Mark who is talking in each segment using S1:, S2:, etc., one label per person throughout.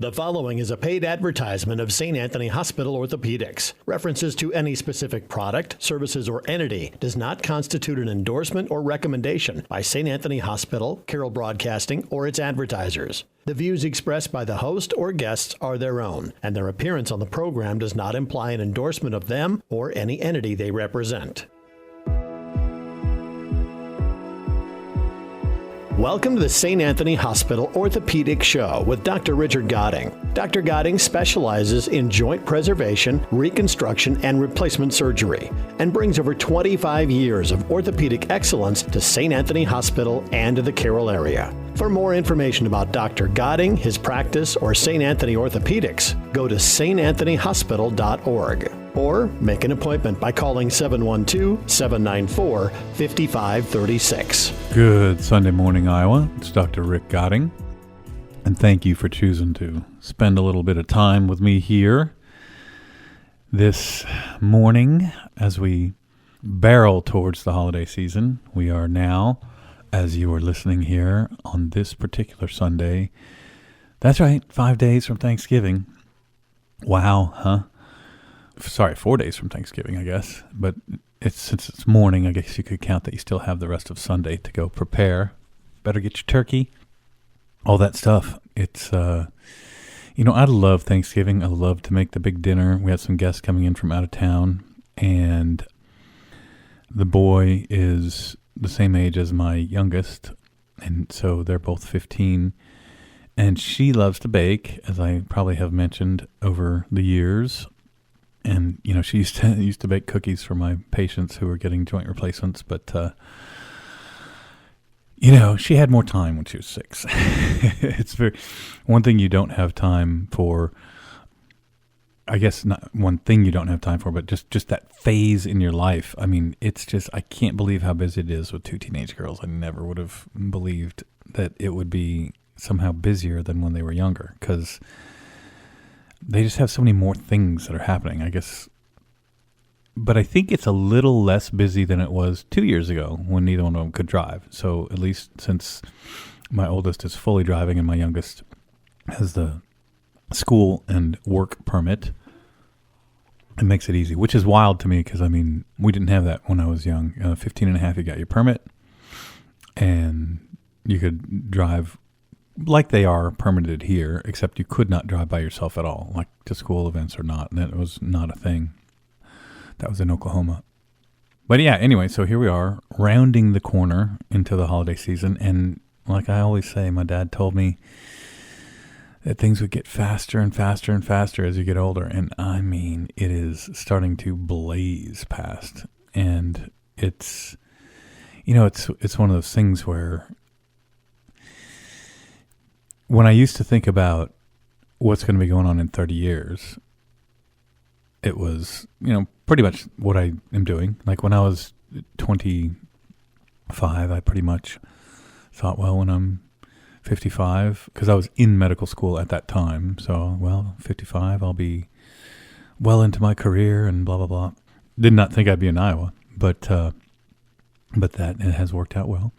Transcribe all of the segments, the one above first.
S1: The following is a paid advertisement of St. Anthony Hospital Orthopedics. References to any specific product, services, or entity does not constitute an endorsement or recommendation by St. Anthony Hospital, Carroll Broadcasting, or its advertisers. The views expressed by the host or guests are their own, and their appearance on the program does not imply an endorsement of them or any entity they represent. Welcome to the St. Anthony Hospital Orthopedic Show with Dr. Richard Godding. Dr. Godding specializes in joint preservation, reconstruction, and replacement surgery, and brings over 25 years of orthopedic excellence to St. Anthony Hospital and to the Carroll area. For more information about Dr. Godding, his practice, or St. Anthony Orthopedics, go to santanthonyhospital.org or make an appointment by calling 712-794-5536.
S2: Good Sunday morning, Iowa. It's Dr. Rick Godding, and thank you for choosing to spend a little bit of time with me here this morning as we barrel towards the holiday season. We are now, as you are listening here on this particular Sunday, that's right, 5 days from Thanksgiving. Wow, huh? Sorry, 4 days from Thanksgiving, I guess. But since it's morning, I guess you could count that you still have the rest of Sunday to go prepare. Better get your turkey, all that stuff. It's, I love Thanksgiving. I love to make the big dinner. We have some guests coming in from out of town, and the boy is the same age as my youngest, and so they're both 15. And she loves to bake, as I probably have mentioned over the years. And, she used to bake cookies for my patients who were getting joint replacements. But, she had more time when she was 6. It's one thing you don't have time for. I guess not one thing you don't have time for, but just that phase in your life. I mean, it's just, I can't believe how busy it is with 2 teenage girls. I never would have believed that it would be somehow busier than when they were younger, because they just have so many more things that are happening, I guess. But I think it's a little less busy than it was 2 years ago when neither one of them could drive. So at least since my oldest is fully driving and my youngest has the school and work permit, it makes it easy, which is wild to me because, we didn't have that when I was young. 15 and a half, you got your permit, and you could drive like they are permitted here, except you could not drive by yourself at all, like to school events or not. And that was not a thing. That was in Oklahoma. But yeah, anyway, so here we are, rounding the corner into the holiday season. And like I always say, my dad told me that things would get faster and faster and faster as you get older. And it is starting to blaze past. And it's, it's one of those things where when I used to think about what's going to be going on in 30 years, it was, pretty much what I am doing. Like when I was 25, I pretty much thought, well, when I'm 55, because I was in medical school at that time. So, 55, I'll be well into my career and blah, blah, blah. Did not think I'd be in Iowa, but that it has worked out well.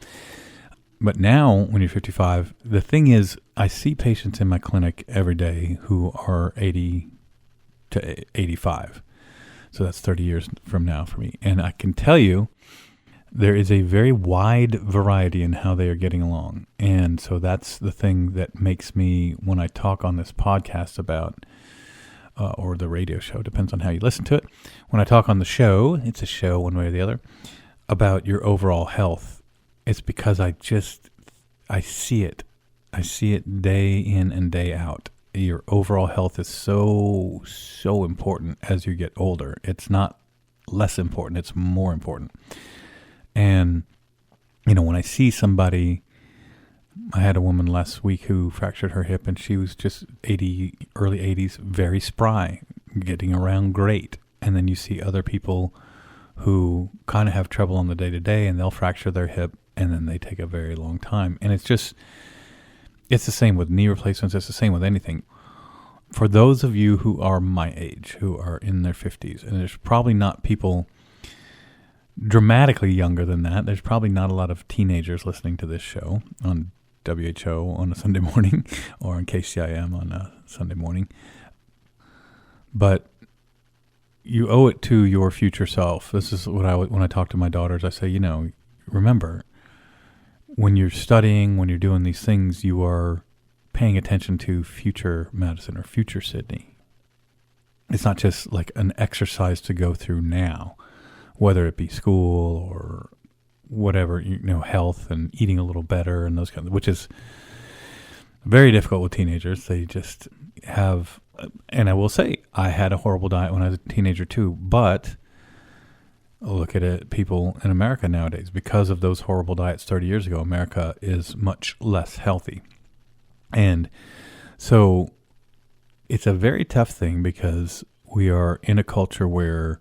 S2: But now, when you're 55, the thing is, I see patients in my clinic every day who are 80 to 85. So that's 30 years from now for me. And I can tell you, there is a very wide variety in how they are getting along. And so that's the thing that makes me, when I talk on this podcast about, or the radio show, depends on how you listen to it. When I talk on the show, it's a show one way or the other, about your overall health. It's because I see it. I see it day in and day out. Your overall health is so, so important as you get older. It's not less important. It's more important. And, when I see somebody, I had a woman last week who fractured her hip and she was just early 80s, very spry, getting around great. And then you see other people who kind of have trouble on the day-to-day and they'll fracture their hip and then they take a very long time. And it's the same with knee replacements. It's the same with anything. For those of you who are my age, who are in their 50s, and there's probably not people dramatically younger than that. There's probably not a lot of teenagers listening to this show on WHO on a Sunday morning or on KCIM on a Sunday morning. But you owe it to your future self. This is what when I talk to my daughters, I say, remember, when you're studying, when you're doing these things, you are paying attention to future Madison or future Sydney. It's not just like an exercise to go through now, whether it be school or whatever, health and eating a little better and those kinds of, which is very difficult with teenagers. They just have, and I will say, I had a horrible diet when I was a teenager too, but look at it, people in America nowadays, because of those horrible diets 30 years ago, America is much less healthy. And so it's a very tough thing because we are in a culture where,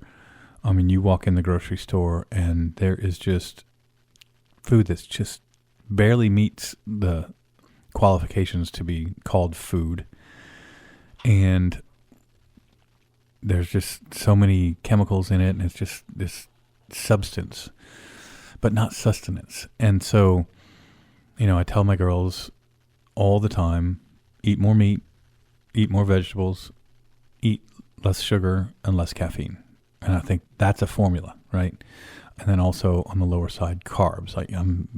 S2: you walk in the grocery store and there is just food that's just barely meets the qualifications to be called food. And there's just so many chemicals in it, and it's just this substance, but not sustenance. And so, I tell my girls all the time, eat more meat, eat more vegetables, eat less sugar and less caffeine. And I think that's a formula, right? And then also on the lower side, carbs. I'm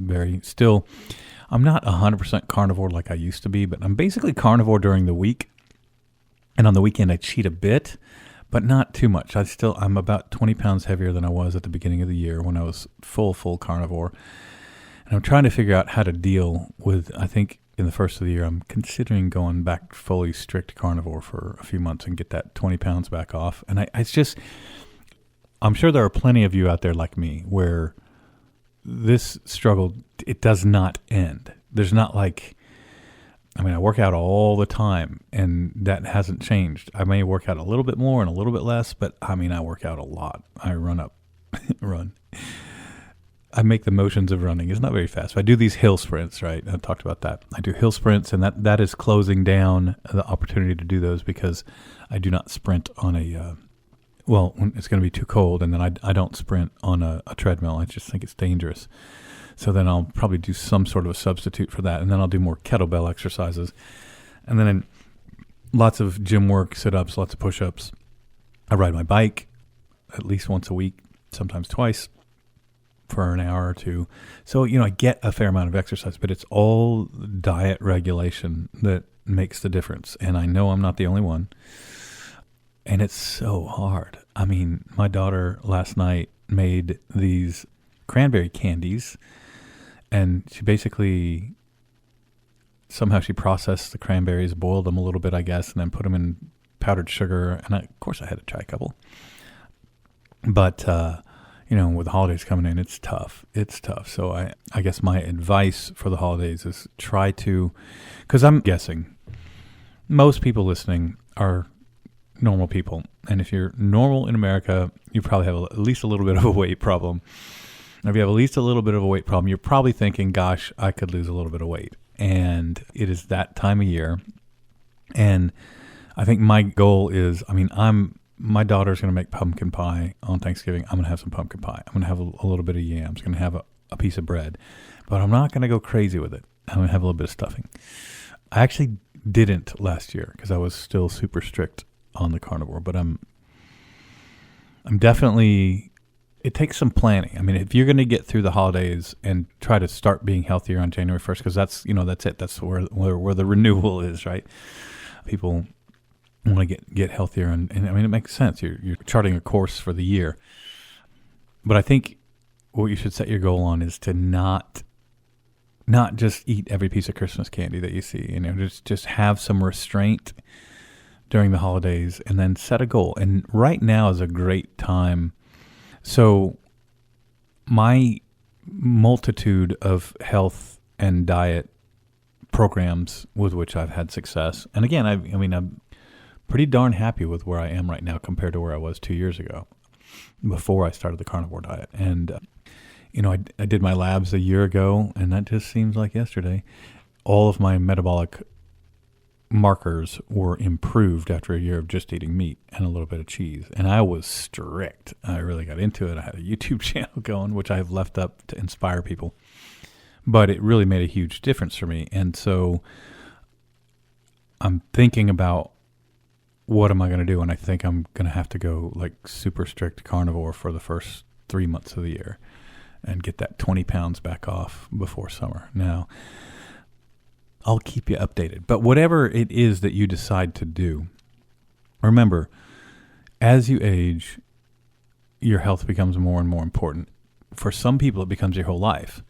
S2: not 100% carnivore like I used to be, but I'm basically carnivore during the week. And on the weekend, I cheat a bit, but not too much. I'm about 20 pounds heavier than I was at the beginning of the year when I was full carnivore. And I'm trying to figure out how to deal with, I think in the first of the year, I'm considering going back fully strict carnivore for a few months and get that 20 pounds back off. And I'm sure there are plenty of you out there like me where this struggle, it does not end. There's not like, I work out all the time and that hasn't changed. I may work out a little bit more and a little bit less, but I work out a lot. I run. I make the motions of running. It's not very fast. I do these hill sprints, right? I talked about that. I do hill sprints, and that is closing down the opportunity to do those because I do not sprint on when it's going to be too cold, and then I don't sprint on a treadmill. I just think it's dangerous. So then I'll probably do some sort of a substitute for that, and then I'll do more kettlebell exercises. And then lots of gym work, sit-ups, lots of push-ups. I ride my bike at least once a week, sometimes twice, for an hour or two. So, I get a fair amount of exercise, but it's all diet regulation that makes the difference. And I know I'm not the only one. And it's so hard. My daughter last night made these cranberry candies, and she basically, somehow she processed the cranberries, boiled them a little bit, I guess, and then put them in powdered sugar. And of course I had to try a couple. But, with the holidays coming in, it's tough. It's tough. So I guess my advice for the holidays is try to, because I'm guessing most people listening are normal people. And if you're normal in America, you probably have at least a little bit of a weight problem. If you have at least a little bit of a weight problem, you're probably thinking, gosh, I could lose a little bit of weight. And it is that time of year. And I think my goal is, my daughter's going to make pumpkin pie on Thanksgiving. I'm going to have some pumpkin pie. I'm going to have a little bit of yams. I'm going to have a piece of bread. But I'm not going to go crazy with it. I'm going to have a little bit of stuffing. I actually didn't last year because I was still super strict on the carnivore. But I'm definitely, it takes some planning. If you're going to get through the holidays and try to start being healthier on January 1st, because that's it. That's where the renewal is, right? People want to get healthier, and it makes sense. You're charting a course for the year. But I think what you should set your goal on is to not just eat every piece of Christmas candy that you see. Just have some restraint during the holidays, and then set a goal. And right now is a great time. So my multitude of health and diet programs with which I've had success, and again, I'm pretty darn happy with where I am right now compared to where I was 2 years ago before I started the carnivore diet. And, I did my labs a year ago, and that just seems like yesterday. All of my metabolic markers were improved after a year of just eating meat and a little bit of cheese. And I was strict. I really got into it. I had a YouTube channel going, which I have left up to inspire people. but it really made a huge difference for me. And so I'm thinking about what am I going to do? And I think I'm going to have to go like super strict carnivore for the first 3 months of the year and get that 20 pounds back off before summer. Now, I'll keep you updated. But whatever it is that you decide to do, remember, as you age, your health becomes more and more important. For some people, it becomes your whole life.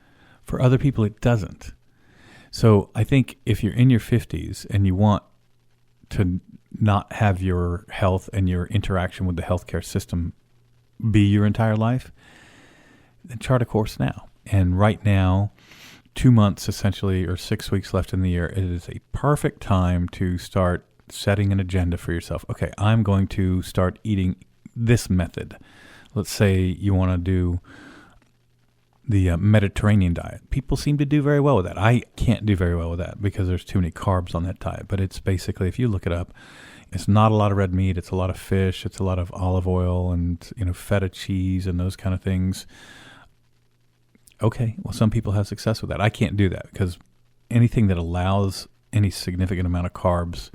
S2: For other people, it doesn't. So I think if you're in your 50s and you want to not have your health and your interaction with the healthcare system be your entire life, then chart a course now. And right now, 2 months essentially, or 6 weeks left in the year, it is a perfect time to start setting an agenda for yourself. Okay, I'm going to start eating this method. Let's say you want to do the Mediterranean diet. People seem to do very well with that. I can't do very well with that because there's too many carbs on that diet. But it's basically, if you look it up, it's not a lot of red meat. It's a lot of fish. It's a lot of olive oil and, feta cheese and those kind of things. Okay, well, some people have success with that. I can't do that because anything that allows any significant amount of carbs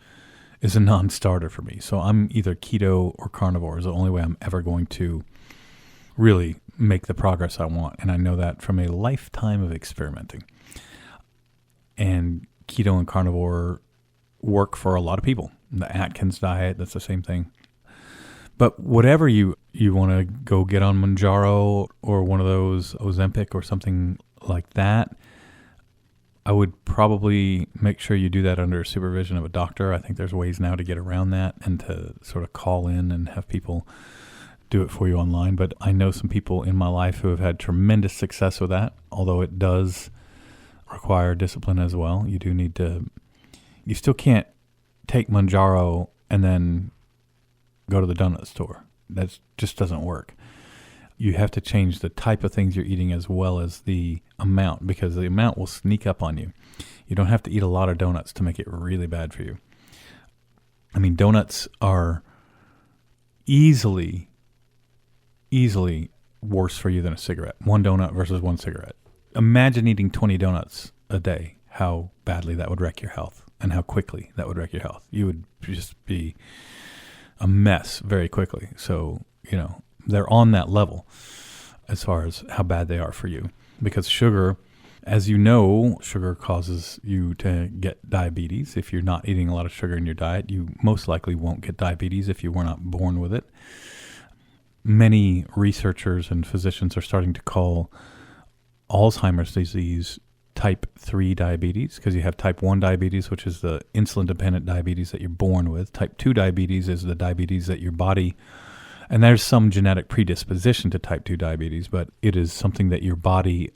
S2: is a non-starter for me. So I'm either keto or carnivore is the only way I'm ever going to really make the progress I want. And I know that from a lifetime of experimenting. And keto and carnivore work for a lot of people. The Atkins diet, that's the same thing. But whatever you want to go get on Mounjaro or one of those Ozempic or something like that, I would probably make sure you do that under supervision of a doctor. I think there's ways now to get around that and to sort of call in and have people do it for you online. But I know some people in my life who have had tremendous success with that, although it does require discipline as well. You do need to, you still can't take Mounjaro and then go to the donut store. That just doesn't work. You have to change the type of things you're eating as well as the amount, because the amount will sneak up on you. You don't have to eat a lot of donuts to make it really bad for you. I mean, donuts are easily worse for you than a cigarette. One donut versus one cigarette. Imagine eating 20 donuts a day, how badly that would wreck your health and how quickly that would wreck your health. You would just be a mess very quickly. So, they're on that level as far as how bad they are for you. Because sugar, as you know, sugar causes you to get diabetes. If you're not eating a lot of sugar in your diet, you most likely won't get diabetes if you were not born with it. Many researchers and physicians are starting to call Alzheimer's disease type 3 diabetes, because you have type 1 diabetes, which is the insulin-dependent diabetes that you're born with. Type 2 diabetes is the diabetes that your body, and there's some genetic predisposition to type 2 diabetes, but it is something that your body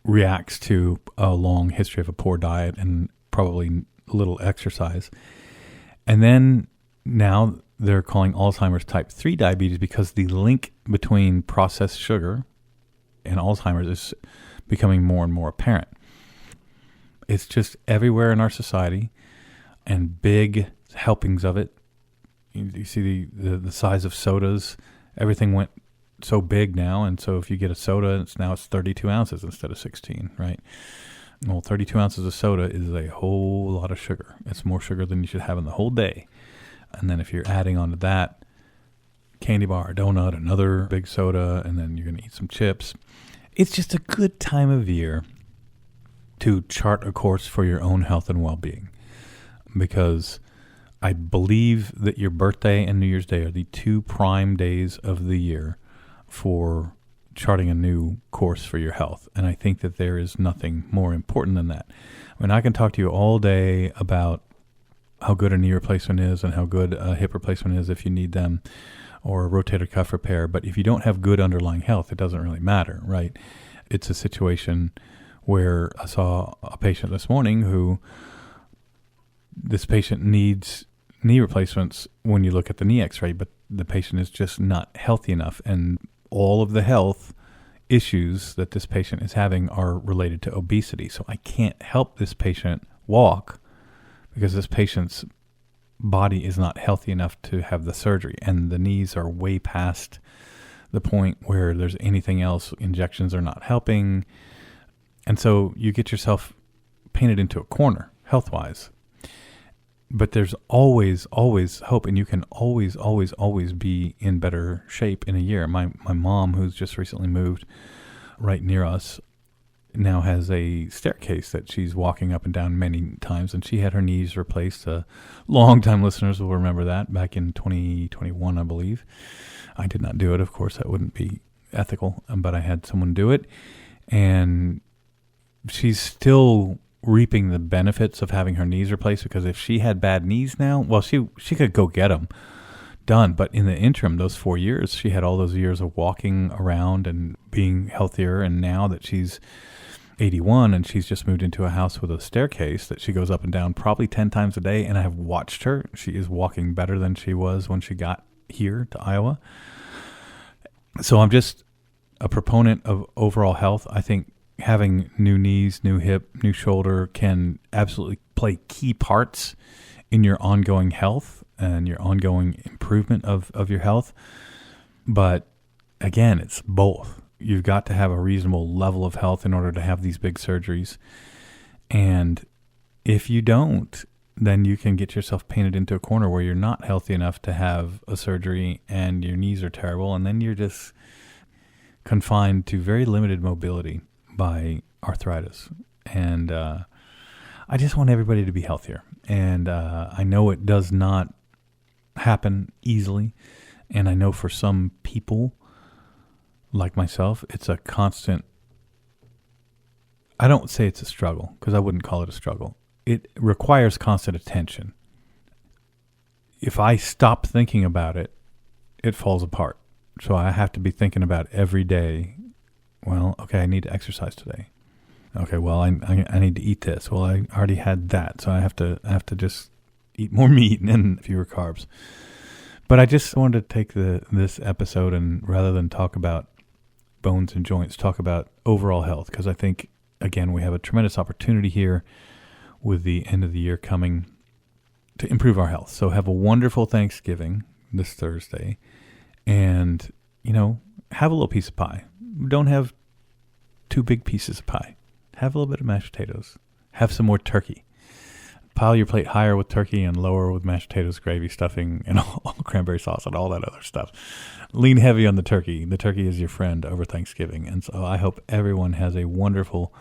S2: reacts to a long history of a poor diet and probably little exercise. And then now they're calling Alzheimer's type 3 diabetes because the link between processed sugar and Alzheimer's is becoming more and more apparent. It's just everywhere in our society, and big helpings of it. You see the size of sodas. Everything went so big now, and so if you get a soda, it's 32 ounces instead of 16, right? Well, 32 ounces of soda is a whole lot of sugar. It's more sugar than you should have in the whole day. And then if you're adding onto that candy bar, a donut, another big soda, and then you're going to eat some chips, it's just a good time of year to chart a course for your own health and well-being, because I believe that your birthday and New Year's Day are the two prime days of the year for charting a new course for your health. And I think that there is nothing more important than that. I mean, I can talk to you all day about how good a knee replacement is and how good a hip replacement is if you need them, or a rotator cuff repair. But if you don't have good underlying health, it doesn't really matter, right? It's a situation where I saw a patient this morning who, this patient needs knee replacements when you look at the knee x-ray, but the patient is just not healthy enough. And all of the health issues that this patient is having are related to obesity. So I can't help this patient walk because this patient's body is not healthy enough to have the surgery, and the knees are way past the point where there's anything else. Injections are not helping. And so you get yourself painted into a corner health-wise. But there's always, always hope, and you can always, always, always be in better shape in a year. My mom, who's just recently moved right near us, now has a staircase that she's walking up and down many times, and she had her knees replaced. Long-time listeners will remember that back in 2021, I believe. I did not do it, of course. That wouldn't be ethical, but I had someone do it, and she's still reaping the benefits of having her knees replaced, because if she had bad knees now, well, she could go get them done. But in the interim, those 4 years, she had all those years of walking around and being healthier. And now that she's 81 and she's just moved into a house with a staircase that she goes up and down probably 10 times a day, and I have watched her, she is walking better than she was when she got here to Iowa. So I'm just a proponent of overall health. I think having new knees, new hip, new shoulder can absolutely play key parts in your ongoing health and your ongoing improvement of your health. But again, it's both. You've got to have a reasonable level of health in order to have these big surgeries. And if you don't, then you can get yourself painted into a corner where you're not healthy enough to have a surgery and your knees are terrible. And then you're just confined to very limited mobility by arthritis. And I just want everybody to be healthier. And I know it does not happen easily. And I know for some people, like myself, it's a constant, I don't say it's a struggle, because I wouldn't call it a struggle. It requires constant attention. If I stop thinking about it, it falls apart. So I have to be thinking about every day, well, okay, I need to exercise today. Okay, well, I need to eat this. Well, I already had that, so I have to just eat more meat and fewer carbs. But I just wanted to take this episode, and rather than talk about bones and joints, talk about overall health, because I think, again, we have a tremendous opportunity here with the end of the year coming to improve our health. So have a wonderful Thanksgiving this Thursday, and, have a little piece of pie. Don't have 2 big pieces of pie. Have a little bit of mashed potatoes. Have some more turkey. Pile your plate higher with turkey and lower with mashed potatoes, gravy, stuffing, and all cranberry sauce and all that other stuff. Lean heavy on the turkey. The turkey is your friend over Thanksgiving. And so I hope everyone has a wonderful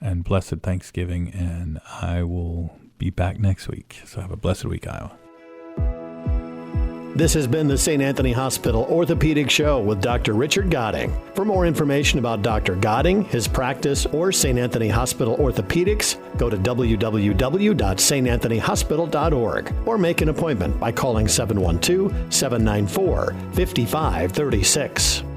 S2: and blessed Thanksgiving, and I will be back next week. So have a blessed week, Iowa.
S1: This has been the St. Anthony Hospital Orthopedic Show with Dr. Richard Godding. For more information about Dr. Godding, his practice, or St. Anthony Hospital Orthopedics, go to www.santanthonyhospital.org or make an appointment by calling 712-794-5536.